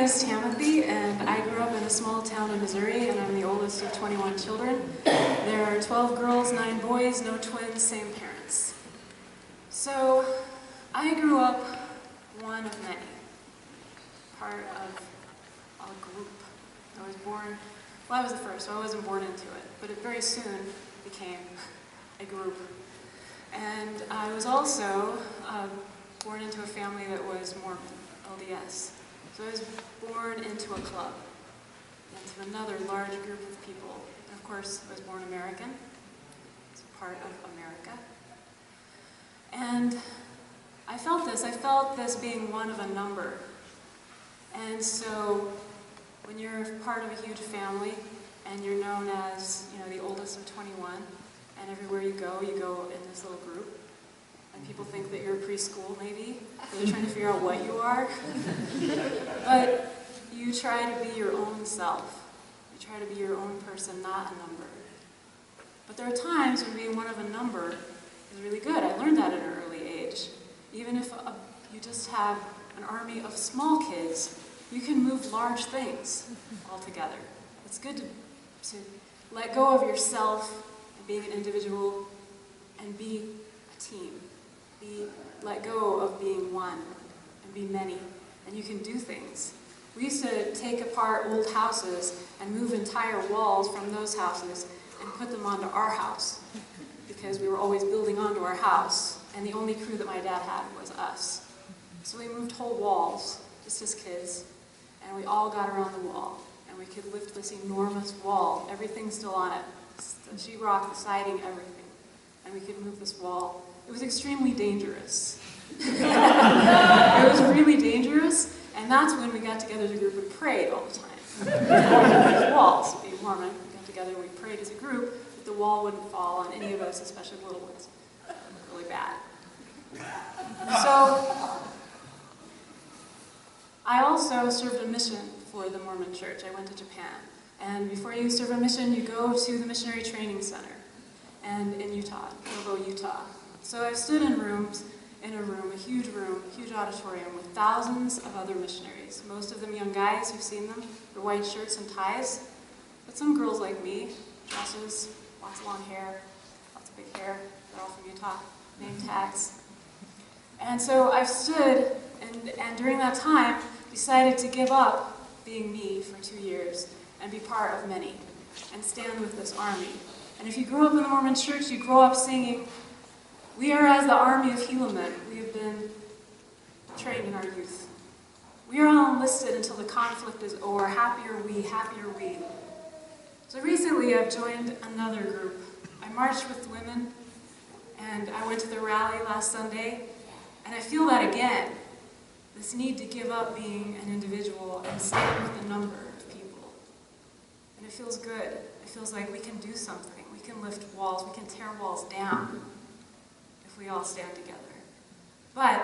is Tamathy, and I grew up in a small town in Missouri, and I'm the oldest of 21 children. There are 12 girls, 9 boys, no twins, same parents. So, I grew up one of many, part of a group. I was born, well, I was the first, so I wasn't born into it, but it very soon became a group. And I was also born into a family that was Mormon, LDS. So I was born into a club, into another large group of people. And of course, I was born American. It's part of America. And I felt this being one of a number. And so when you're part of a huge family and you're known as, the oldest of 21, and everywhere you go in this little group, and people think that you're preschool, maybe, or they're trying to figure out what you are. But you try to be your own self. You try to be your own person, not a number. But there are times when being one of a number is really good. I learned that at an early age. Even if you just have an army of small kids, you can move large things all together. It's good to let go of yourself and being an individual and be a team. Let go of being one and be many, and you can do things. We used to take apart old houses and move entire walls from those houses and put them onto our house because we were always building onto our house, and the only crew that my dad had was us. So we moved whole walls, just as kids, and we all got around the wall, and we could lift this enormous wall, everything's still on it, the sheetrock, the siding, everything, and we could move this wall. It was extremely dangerous. It was really dangerous, and that's when we got together as a group and prayed all the time. These walls, being Mormon, we got together and we prayed as a group that the wall wouldn't fall on any of us, especially little ones. Really bad. So, I also served a mission for the Mormon Church. I went to Japan. And before you serve a mission, you go to the Missionary Training Center and in Utah, Provo, Utah. So I stood in a room, a huge auditorium with thousands of other missionaries. Most of them young guys, you've seen them, their white shirts and ties. But some girls like me, dresses, lots of long hair, lots of big hair, they're all from Utah, name tags. And so I stood, and during that time, decided to give up being me for 2 years and be part of many, and stand with this army. And if you grew up in the Mormon Church, you grow up singing, "We are as the army of Helaman. We have been trained in our youth. We are all enlisted until the conflict is over. Happy are we, happy are we." So recently I've joined another group. I marched with women, and I went to the rally last Sunday, and I feel that again. This need to give up being an individual and stand with a number of people. And it feels good. It feels like we can do something. We can lift walls. We can tear walls down if we all stand together. But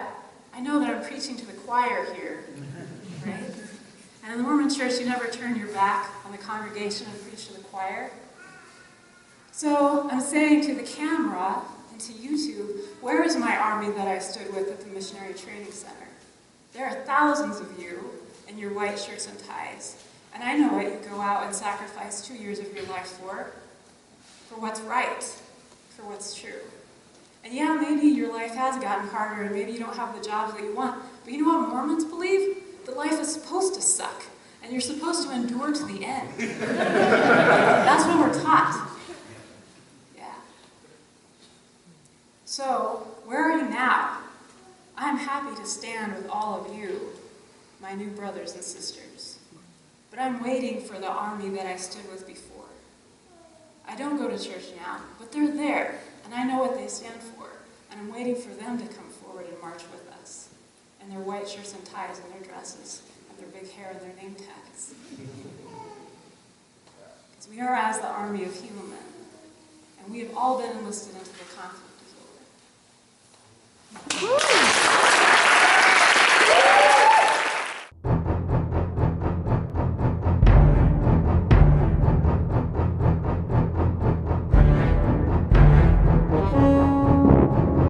I know that I'm preaching to the choir here, right? And in the Mormon Church, you never turn your back on the congregation and preach to the choir. So I'm saying to the camera and to YouTube, where is my army that I stood with at the Missionary Training Center? There are thousands of you in your white shirts and ties, and I know what you go out and sacrifice 2 years of your life for what's right, for what's true. And yeah, maybe your life has gotten harder, and maybe you don't have the jobs that you want, but you know what Mormons believe? That life is supposed to suck, and you're supposed to endure to the end. That's what we're taught. Yeah. So, where are you now? I'm happy to stand with all of you, my new brothers and sisters. But I'm waiting for the army that I stood with before. I don't go to church now, but they're there, and I know what they stand for, and I'm waiting for them to come forward and march with us, in their white shirts and ties and their dresses, and their big hair and their name tags. Because we are as the army of Helaman, and we have all been enlisted into the conflict.